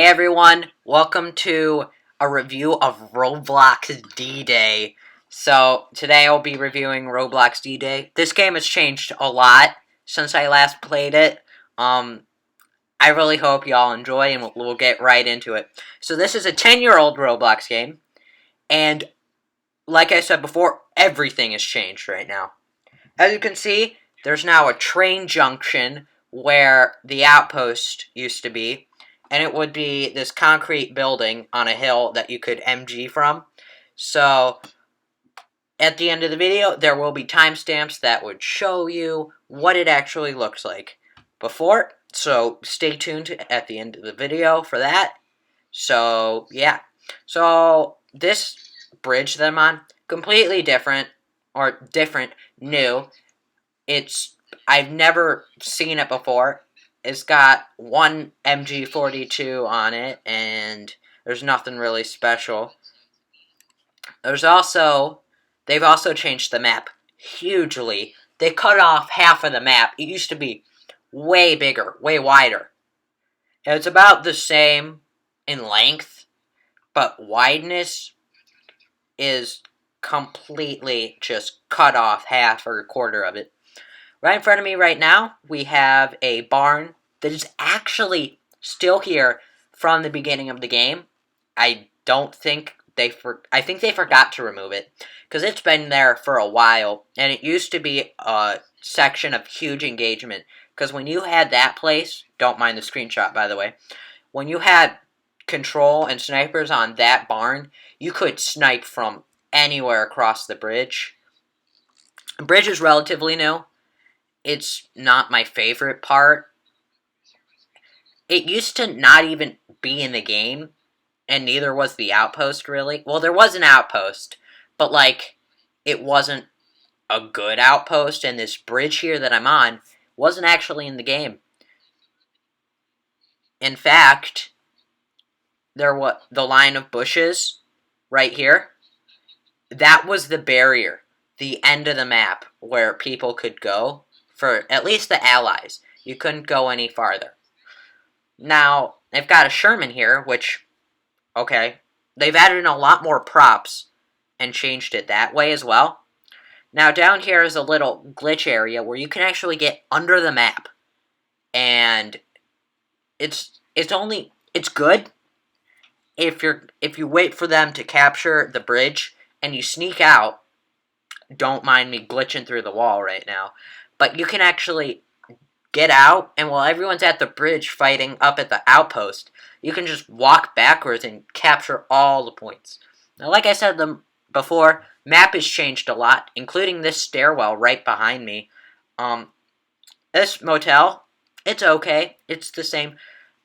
everyone, welcome to a review of Roblox D-Day. So today I'll be reviewing Roblox D-Day. This game has changed a lot since I last played it. I really hope y'all enjoy and we'll get right into it. So this is a 10-year-old Roblox game, and like I said before, everything has changed right now. As you can see, there's now a train junction where the outpost used to be, and it would be this concrete building on a hill that you could MG from. So, at the end of the video, there will be timestamps that would show you what it actually looks like before. So, stay tuned at the end of the video for that. So, yeah. So, this bridge that I'm on, completely different, new. I've never seen it before. It's got one MG42 on it, and there's nothing really special. They've also changed the map hugely. They cut off half of the map. It used to be way bigger, way wider. And it's about the same in length, but wideness is completely just cut off half or a quarter of it. Right in front of me right now, we have a barn that is actually still here from the beginning of the game. I think they forgot to remove it, because it's been there for a while, and it used to be a section of huge engagement, because when you had that place, don't mind the screenshot by the way, when you had control and snipers on that barn, you could snipe from anywhere across the bridge. The bridge is relatively new. It's not my favorite part. It used to not even be in the game, and neither was the outpost, really. Well, there was an outpost, but, it wasn't a good outpost, and this bridge here that I'm on wasn't actually in the game. In fact, the line of bushes right here, that was the barrier, the end of the map where people could go. For at least the allies. You couldn't go any farther. Now, they've got a Sherman here, which, okay, they've added in a lot more props and changed it that way as well. Now, down here is a little glitch area where you can actually get under the map. And it's good if you wait for them to capture the bridge and you sneak out. Don't mind me glitching through the wall right now. But you can actually get out, and while everyone's at the bridge fighting up at the outpost, you can just walk backwards and capture all the points. Now, like I said before, map has changed a lot, including this stairwell right behind me. This motel, it's okay. It's the same.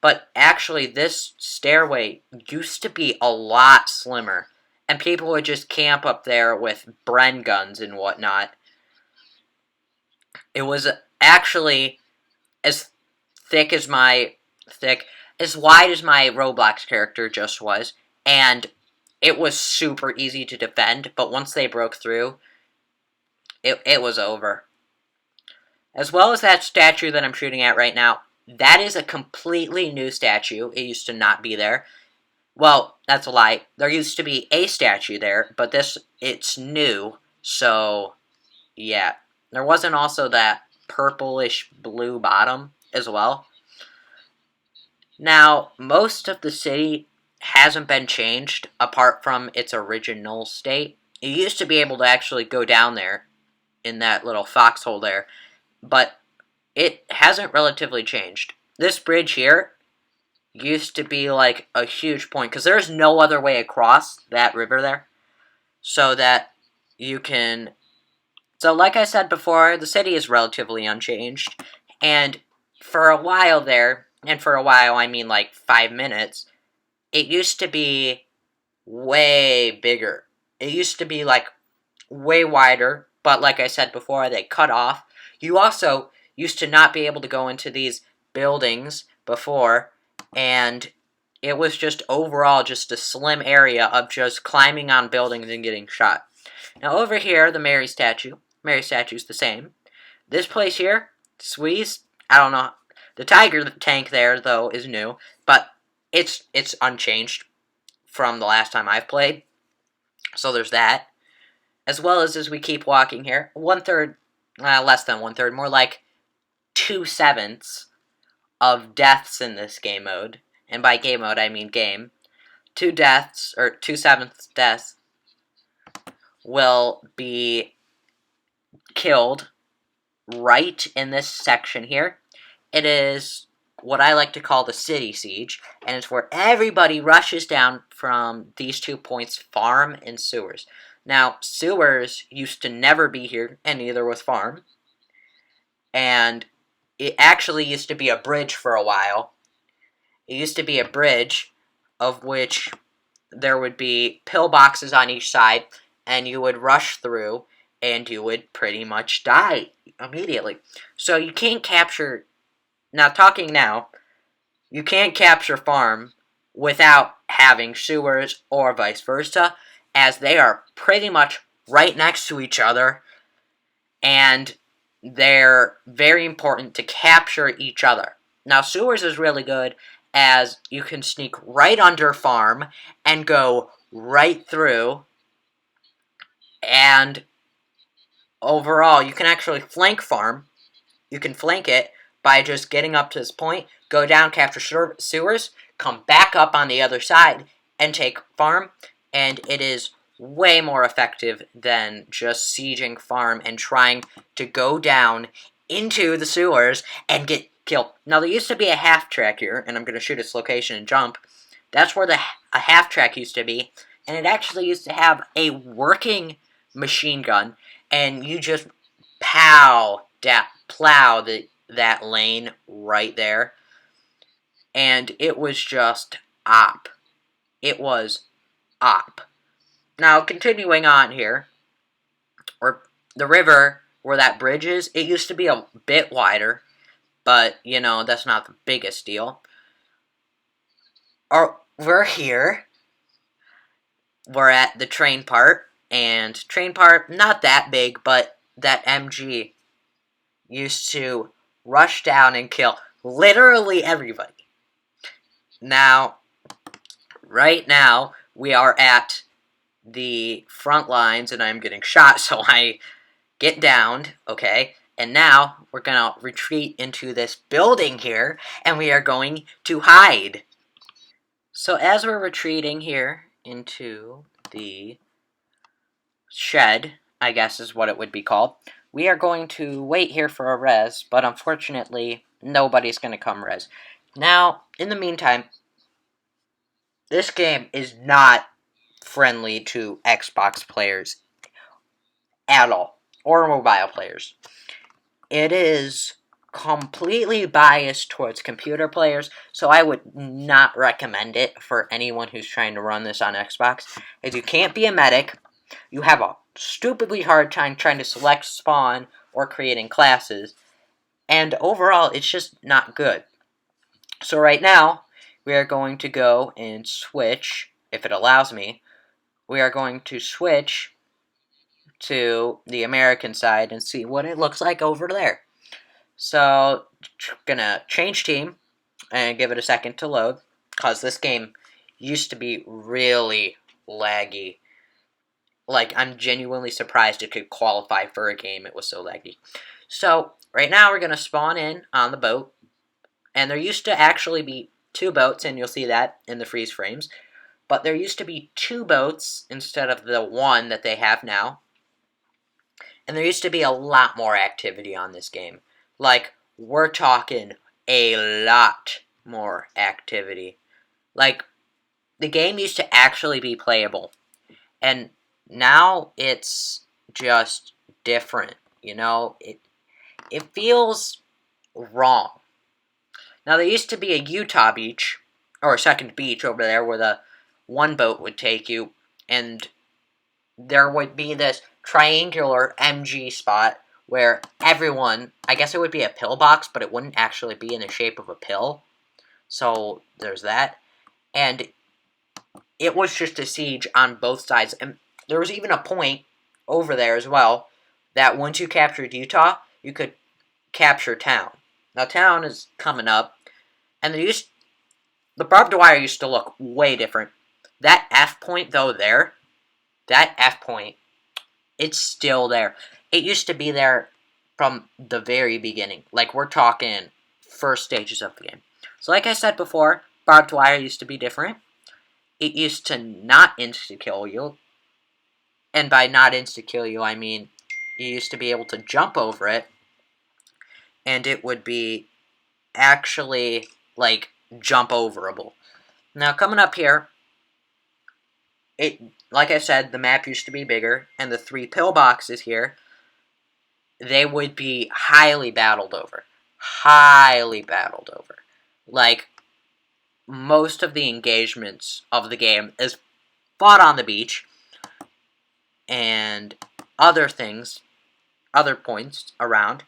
But actually, this stairway used to be a lot slimmer, and people would just camp up there with Bren guns and whatnot. It was actually as wide as my Roblox character just was, and it was super easy to defend, but once they broke through, it was over. As well as that statue that I'm shooting at right now, that is a completely new statue. It used to not be there. Well, that's a lie. There used to be a statue there, but it's new, so yeah. There wasn't also that purplish blue bottom as well. Now, most of the city hasn't been changed apart from its original state. You used to be able to actually go down there in that little foxhole there, but it hasn't relatively changed. This bridge here used to be like a huge point, because there's no other way across that river there, so that you can... So, like I said before, the city is relatively unchanged, and for a while there, and for a while I mean like 5 minutes, it used to be way bigger. It used to be way wider, but like I said before, they cut off. You also used to not be able to go into these buildings before, and it was just overall just a slim area of just climbing on buildings and getting shot. Now over here, the Mary statue's the same. This place here, Squeeze, I don't know. The tiger tank there, though, is new. But It's unchanged from the last time I've played. So there's that. As well as we keep walking here, 1/3, less than 1/3, more like 2/7 of deaths in this game mode. And by game mode, I mean game. 2/7 deaths will be killed right in this section here. It is what I like to call the city siege, and it's where everybody rushes down from these 2 points, farm and sewers. Now, sewers used to never be here, and neither was farm. And it actually used to be a bridge for a while. It used to be a bridge of which there would be pillboxes on each side, and you would rush through, and you would pretty much die immediately. So you can't capture... Now, you can't capture farm without having sewers or vice versa, as they are pretty much right next to each other, and they're very important to capture each other. Now, sewers is really good, as you can sneak right under farm and go right through, and overall, you can actually flank farm. You can flank it by just getting up to this point, go down, capture sewers, come back up on the other side, and take farm, and it is way more effective than just sieging farm and trying to go down into the sewers and get killed. Now, there used to be a half track here, and I'm going to shoot its location and jump. That's where a half track used to be, and it actually used to have a working machine gun, and you just plow that lane right there, and it was just op. It was op. Now, continuing on here, or the river where that bridge is, it used to be a bit wider, but, you know, that's not the biggest deal. We're here. We're at the train part, and train part, not that big, but that MG used to rush down and kill literally everybody. Now, right now, we are at the front lines, and I'm getting shot, so I get downed, okay? And now, we're gonna retreat into this building here, and we are going to hide. So as we're retreating here into the shed, I guess is what it would be called, we are going to wait here for a res, but unfortunately, nobody's going to come res. Now, in the meantime, this game is not friendly to Xbox players at all, or mobile players. It is completely biased towards computer players, so I would not recommend it for anyone who's trying to run this on Xbox, as you can't be a medic, you have a stupidly hard time trying to select spawn or creating classes, and overall, it's just not good. So right now, we are going to go and switch, if it allows me, we are going to switch to the American side and see what it looks like over there. So, gonna change team and give it a second to load, because this game used to be really laggy. Like, I'm genuinely surprised it could qualify for a game. It was so laggy. So, right now we're gonna spawn in on the boat, and there used to actually be 2 boats, and you'll see that in the freeze frames, but there used to be 2 boats instead of the 1 that they have now, and there used to be a lot more activity on this game. Like, we're talking a lot more activity. Like, the game used to actually be playable, and now it's just different, you know? It feels wrong. Now, there used to be a Utah beach, or a second beach over there, where the one boat would take you, and there would be this triangular MG spot where everyone, I guess it would be a pillbox, but it wouldn't actually be in the shape of a pill. So, there's that. And it was just a siege on both sides. And there was even a point over there as well that once you captured Utah, you could capture town. Now, town is coming up, and The barbed wire used to look way different. That F point, though, that F point, it's still there. It used to be there from the very beginning. Like, we're talking first stages of the game. So like I said before, barbed wire used to be different. It used to not insta-kill you. And by not insta-kill you, I mean you used to be able to jump over it. And it would be actually, like, jump overable. Now, coming up here, like I said, the map used to be bigger. And the 3 pillboxes here, they would be highly battled over. Highly battled over. Like, most of the engagements of the game is fought on the beach. And other things, other points around.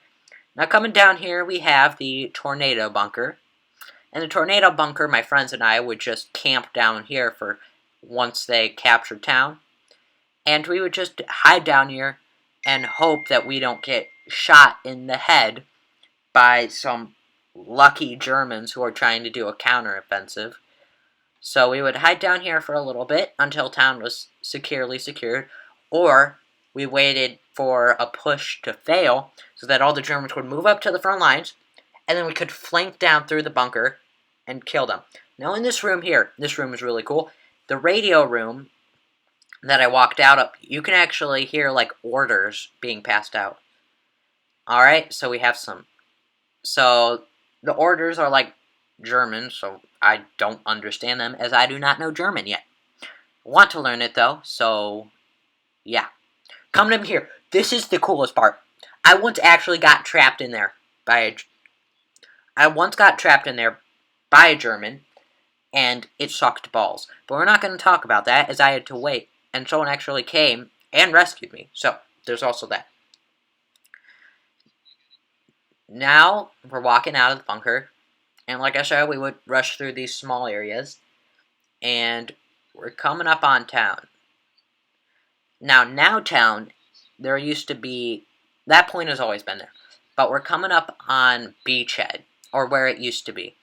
Now, coming down here, we have the tornado bunker. And the tornado bunker, my friends and I would just camp down here for once they captured town. And we would just hide down here and hope that we don't get shot in the head by some lucky Germans who are trying to do a counteroffensive. So we would hide down here for a little bit until town was securely secured, or we waited for a push to fail so that all the Germans would move up to the front lines, and then we could flank down through the bunker and kill them. Now in this room here, this room is really cool. The radio room that I walked out of, you can actually hear like orders being passed out. Alright, so we have some. So the orders are like German, so I don't understand them as I do not know German yet. I want to learn it though, so yeah. Coming in here, this is the coolest part. I once actually got trapped in there by a German, and it sucked balls. But we're not going to talk about that, as I had to wait, and someone actually came and rescued me. So, there's also that. Now, we're walking out of the bunker, and like I said, we would rush through these small areas, and we're coming up on town. Now town, there used to be, that point has always been there, but we're coming up on Beachhead, or where it used to be,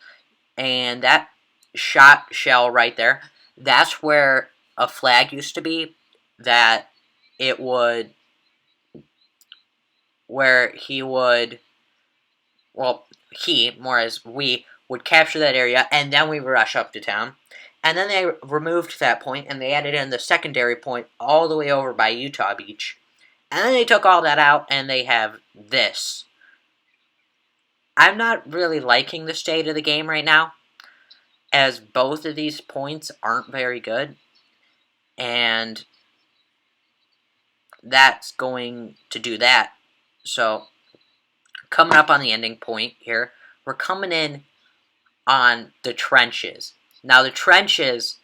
and that shot shell right there, that's where a flag used to be, that it would, where he would, well, he, more as we, would capture that area, and then we would rush up to town. And then they removed that point, and they added in the secondary point all the way over by Utah Beach. And then they took all that out, and they have this. I'm not really liking the state of the game right now, as both of these points aren't very good. And that's going to do that. So, coming up on the ending point here, we're coming in on the trenches. Now, the trenches,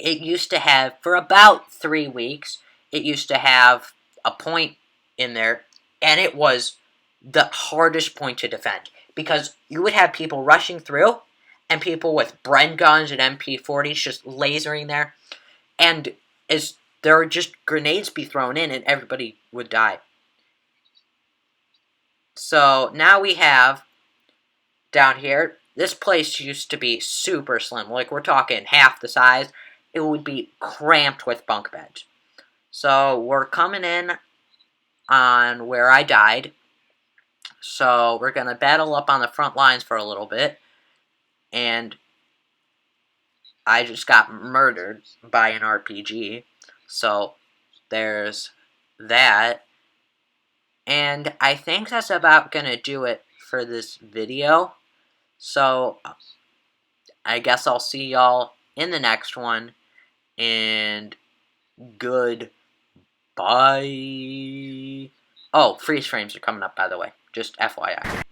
it used to have, for about 3 weeks, it used to have a point in there, and it was the hardest point to defend. Because you would have people rushing through, and people with Bren guns and MP40s just lasering there, and there would just grenades be thrown in, and everybody would die. So, now we have, down here, this place used to be super slim. Like, we're talking half the size. It would be cramped with bunk beds. So, we're coming in on where I died. So, we're going to battle up on the front lines for a little bit. And I just got murdered by an RPG. So, there's that. And I think that's about going to do it for this video. So, I guess I'll see y'all in the next one, and goodbye. Oh, freeze frames are coming up, by the way, just FYI.